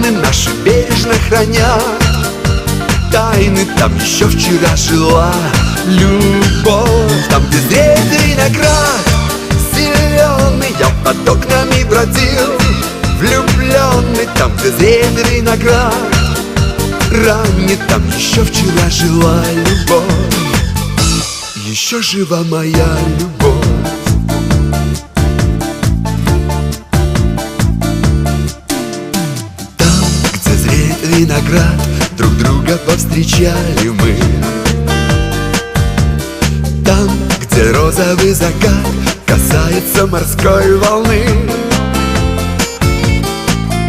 клены наши бережно хранят. Тайны там еще вчера жила любовь. Там, где зреет виноград зеленый, я под окнами бродил влюбленный. Там, где зреет виноград ранний, там еще вчера жила любовь. Еще жива моя любовь. Там, где зреет виноград, друг друга повстречали мы. Там, где розовый закат касается морской волны.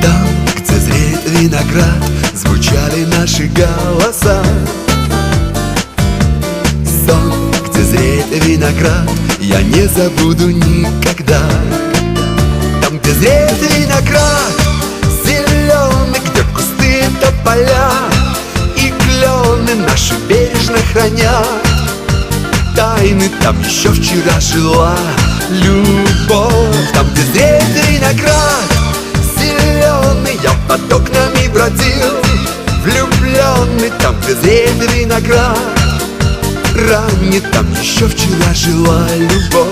Там, где зреет виноград, звучали наши голоса. Сон, где зреет виноград, я не забуду никогда. Там, где зреет виноград зеленый, где кусты тополя и клены наши бережно хранят. Тайны там еще вчера жила любовь. Там, где зреет виноград зеленый, я под окнами бродил влюбленный. Там, где зреет виноград ранний, там еще вчера жила любовь.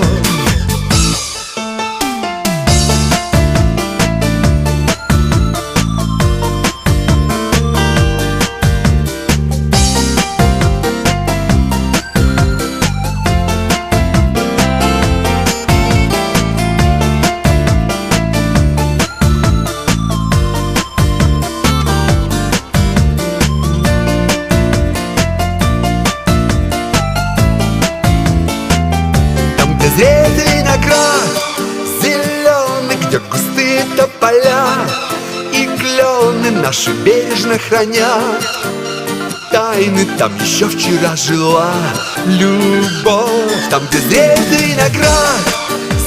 Зреет виноград зеленый, где густые тополя и клены наши бережно хранят. Тайны там еще вчера жила любовь. Там, где зреет виноград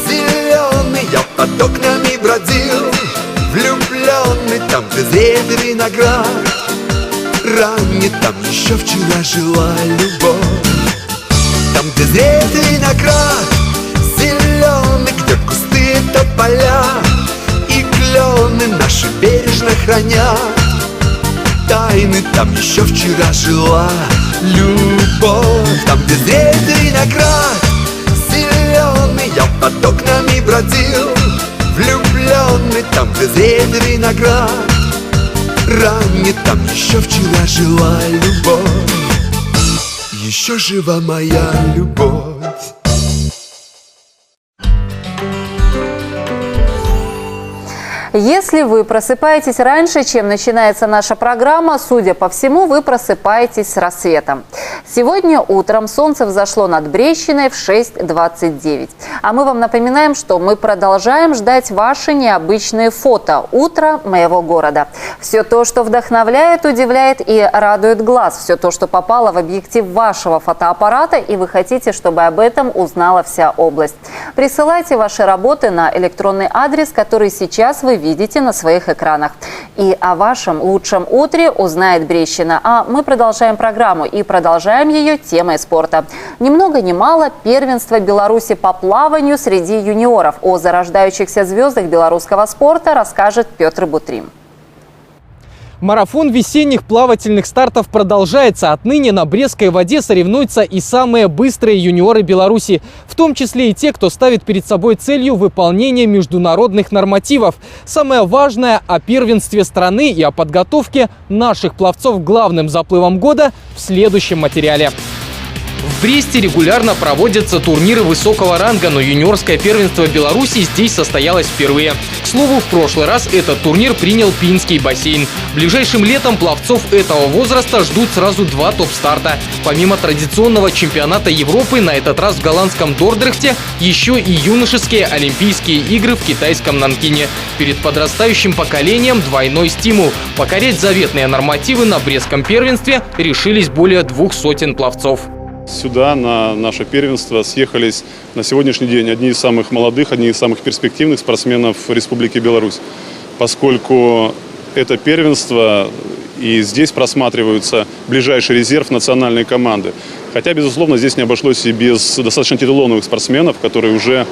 зеленый, я под окнами бродил влюбленный. Там, где зреет виноград ранний, там еще вчера жила любовь. Там, где зреет виноград зеленый, где кусты тополя и клены наши бережно хранят. Тайны там еще вчера жила любовь. Там, где зреет виноград зеленый, я под окнами бродил влюбленный. Там, где зреет виноград ранний, там еще вчера жила любовь. Еще жива моя любовь. Если вы просыпаетесь раньше, чем начинается наша программа, судя по всему, вы просыпаетесь с рассветом. Сегодня утром солнце взошло над Брещиной в 6:29. А мы вам напоминаем, что мы продолжаем ждать ваши необычные фото «Утро моего города». Все то, что вдохновляет, удивляет и радует глаз. Все то, что попало в объектив вашего фотоаппарата, и вы хотите, чтобы об этом узнала вся область. Присылайте ваши работы на электронный адрес, который сейчас вы видите на своих экранах. И о вашем лучшем утре узнает Брещина. А мы продолжаем программу и продолжаем ее темой спорта. Ни много ни мало первенство Беларуси по плаванию среди юниоров. О зарождающихся звездах белорусского спорта расскажет Петр Бутрим. Марафон весенних плавательных стартов продолжается. Отныне на Брестской воде соревнуются и самые быстрые юниоры Беларуси, в том числе и те, кто ставит перед собой целью выполнения международных нормативов. Самое важное о первенстве страны и о подготовке наших пловцов к главным заплывам года в следующем материале. В Бресте регулярно проводятся турниры высокого ранга, но юниорское первенство Беларуси здесь состоялось впервые. К слову, в прошлый раз этот турнир принял Пинский бассейн. Ближайшим летом пловцов этого возраста ждут сразу два топ-старта. Помимо традиционного чемпионата Европы, на этот раз в голландском Дордрехте еще и юношеские Олимпийские игры в китайском Нанкине. Перед подрастающим поколением двойной стимул. Покорять заветные нормативы на Брестском первенстве решились более 200 пловцов. Сюда, на наше первенство, съехались на сегодняшний день одни из самых молодых, одни из самых перспективных спортсменов Республики Беларусь. Поскольку это первенство, и здесь просматривается ближайший резерв национальной команды. Хотя, безусловно, здесь не обошлось и без достаточно титулованных спортсменов, которые уже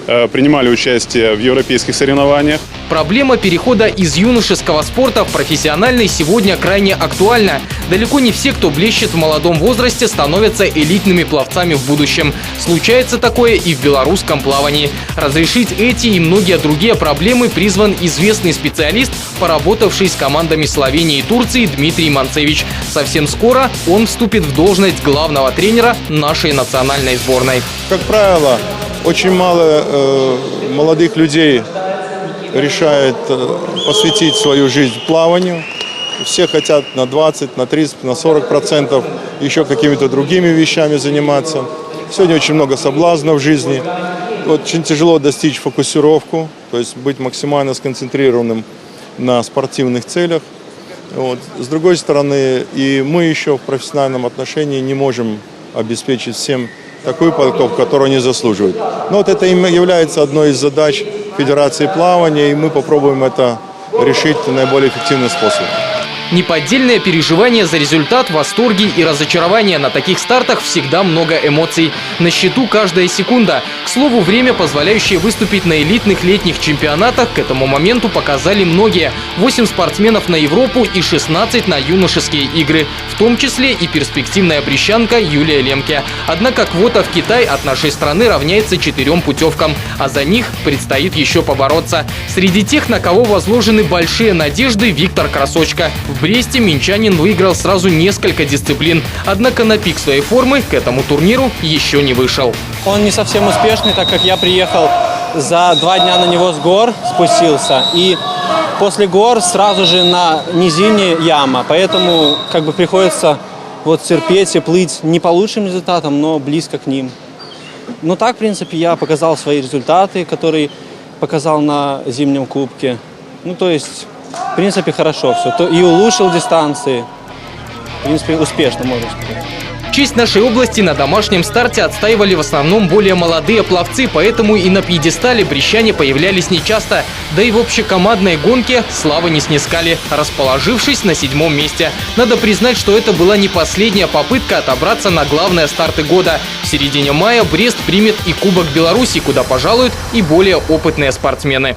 принимали участие в европейских соревнованиях. Проблема перехода из юношеского спорта в профессиональный сегодня крайне актуальна. Далеко не все, кто блещет в молодом возрасте, становятся элитными пловцами в будущем. Случается такое и в белорусском плавании. Разрешить эти и многие другие проблемы призван известный специалист, поработавший с командами Словении и Турции, Дмитрий Манцевич. Совсем скоро он вступит в должность главного тренера нашей национальной сборной. Как правило, очень мало молодых людей решает посвятить свою жизнь плаванию. Все хотят на 20, на 30, на 40% еще какими-то другими вещами заниматься. Сегодня очень много соблазнов в жизни. Очень тяжело достичь фокусировку, то есть быть максимально сконцентрированным на спортивных целях. С другой стороны, и мы еще в профессиональном отношении не можем обеспечить всем такую подготовку, которую они заслуживают. Но это является одной из задач Федерации плавания, и мы попробуем это решить наиболее эффективным способом. Неподдельное переживание за результат, восторги и разочарования. На таких стартах всегда много эмоций. На счету каждая секунда. К слову, время, позволяющее выступить на элитных летних чемпионатах, к этому моменту показали многие. 8 спортсменов на Европу и 16 на юношеские игры. В том числе и перспективная брещанка Юлия Лемке. Однако квота в Китай от нашей страны равняется 4 путевкам. А за них предстоит еще побороться. Среди тех, на кого возложены большие надежды, Виктор Красочка. В Бресте минчанин выиграл сразу несколько дисциплин. Однако на пик своей формы к этому турниру еще не вышел. Он не совсем успешный, так как я приехал за 2 дня на него с гор, спустился. И после гор сразу же на низине яма. Поэтому приходится терпеть и плыть не по лучшим результатам, но близко к ним. Но так, в принципе, я показал свои результаты, которые показал на зимнем кубке. То есть... В принципе, хорошо все. И улучшил дистанции. В принципе, успешно, можно сказать. Честь нашей области на домашнем старте отстаивали в основном более молодые пловцы, поэтому и на пьедестале брещане появлялись нечасто. Да и в общекомандной гонке славы не снискали, расположившись на 7-м месте. Надо признать, что это была не последняя попытка отобраться на главные старты года. В середине мая Брест примет и Кубок Беларуси, куда пожалуют и более опытные спортсмены.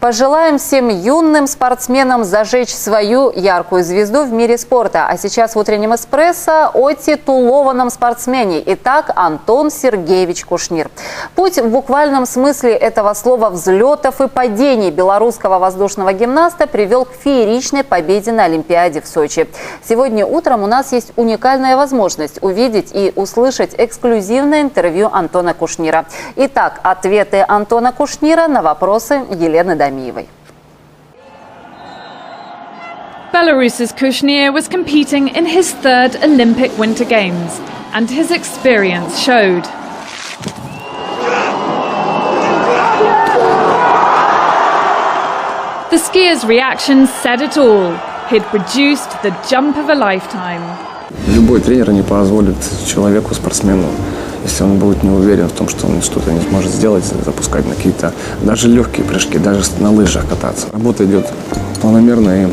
Пожелаем всем юным спортсменам зажечь свою яркую звезду в мире спорта. А сейчас в утреннем эспрессо о титулованном спортсмене. Итак, Антон Сергеевич Кушнир. Путь в буквальном смысле этого слова взлетов и падений белорусского воздушного гимнаста привел к фееричной победе на Олимпиаде в Сочи. Сегодня утром у нас есть уникальная возможность увидеть и услышать эксклюзивное интервью Антона Кушнира. Итак, ответы Антона Кушнира на вопросы Елены Дамировой. Belarus's Kushnir was competing in his 3rd Olympic Winter Games, and his experience showed. The skier's reaction said it all. He'd produced the jump of a lifetime. Любой тренер не позволит человеку, спортсмену, если он будет не уверен в том, что он что-то не сможет сделать, запускать на какие-то даже легкие прыжки, даже на лыжах кататься. Работа идет планомерно и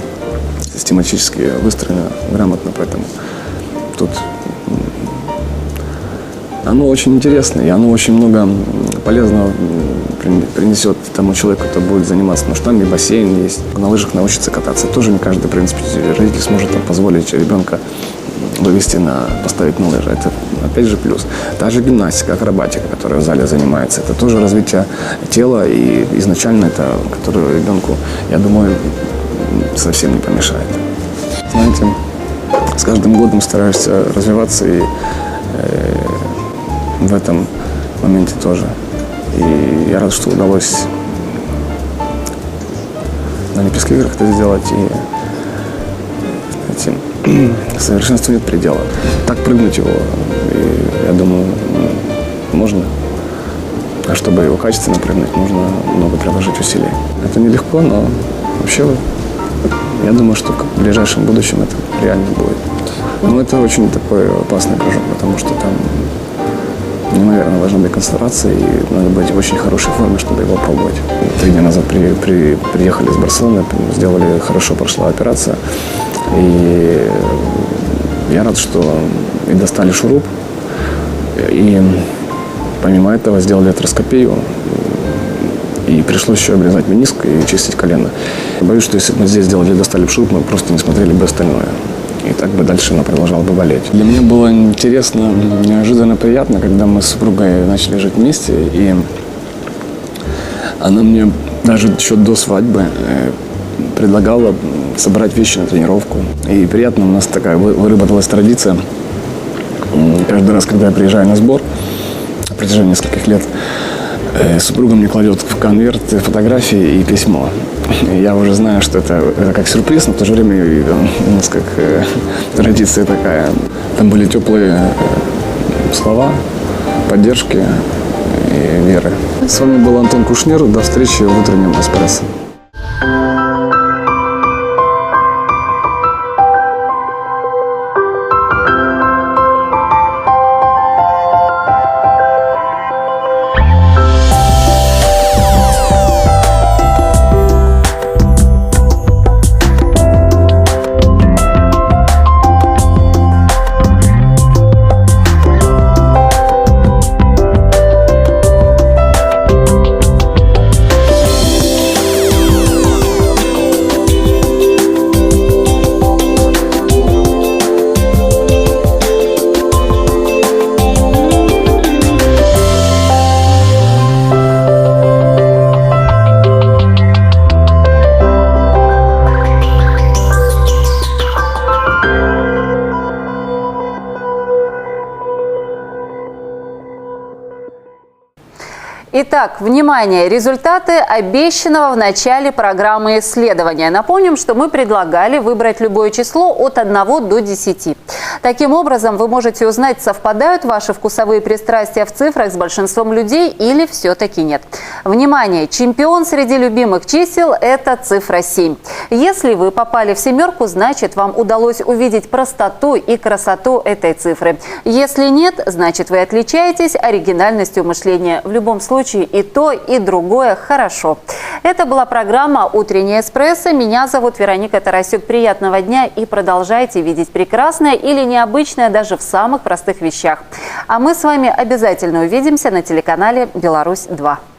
систематически выстроена, грамотно, поэтому тут оно очень интересно, и оно очень много полезного принесет тому человеку, кто будет заниматься. Потому что там и бассейн есть, на лыжах научиться кататься. Тоже не каждый, в принципе, родитель сможет позволить ребенка вывести поставить на лыжи. Это, опять же, плюс. Та же гимнастика, акробатика, которая в зале занимается, это тоже развитие тела, и изначально это, которое ребенку, я думаю, совсем не помешает. Знаете, с каждым годом стараешься развиваться, и в этом моменте тоже. И я рад, что удалось на Олимпийских играх это сделать, и совершенству нет предела. Так прыгнуть его, и, я думаю, можно. А чтобы его качественно прыгнуть, нужно много приложить усилий. Это нелегко, но вообще, я думаю, что в ближайшем будущем это реально будет. Но это очень такой опасный прыжок, потому что там неимоверно важна быть концентрация, и надо быть в очень хорошей форме, чтобы его пробовать. 3 дня назад приехали из Барселоны, сделали, хорошо прошла операция. И я рад, что и достали шуруп, и Помимо этого сделали артроскопию. И пришлось еще обрезать мениск и чистить колено. Боюсь, что если бы мы здесь сделали, достали бы шуруп, мы просто не смотрели бы остальное. И так бы дальше она продолжала бы болеть. Для меня было интересно, неожиданно приятно, когда мы с супругой начали жить вместе. И она мне даже еще до свадьбы предлагала собрать вещи на тренировку. И приятно, у нас такая выработалась традиция. Каждый раз, когда я приезжаю на сбор, на протяжении нескольких лет, супруга мне кладет в конверт фотографии и письмо. Я уже знаю, что это как сюрприз, но в то же время у нас как традиция такая. Там были теплые слова, поддержки и веры. С вами был Антон Кушнер. До встречи в утреннем эспрессо. Итак, внимание, результаты обещанного в начале программы исследования. Напомним, что мы предлагали выбрать любое число от 1 до 10. Таким образом, вы можете узнать, совпадают ваши вкусовые пристрастия в цифрах с большинством людей или все-таки нет. Внимание, чемпион среди любимых чисел – это цифра 7. Если вы попали в семерку, значит, вам удалось увидеть простоту и красоту этой цифры. Если нет, значит, вы отличаетесь оригинальностью мышления. В любом случае, и то, и другое хорошо. Это была программа «Утренний эспрессо». Меня зовут Вероника Тарасюк. Приятного дня и продолжайте видеть прекрасное или необычное даже в самых простых вещах. А мы с вами обязательно увидимся на телеканале «Беларусь-2».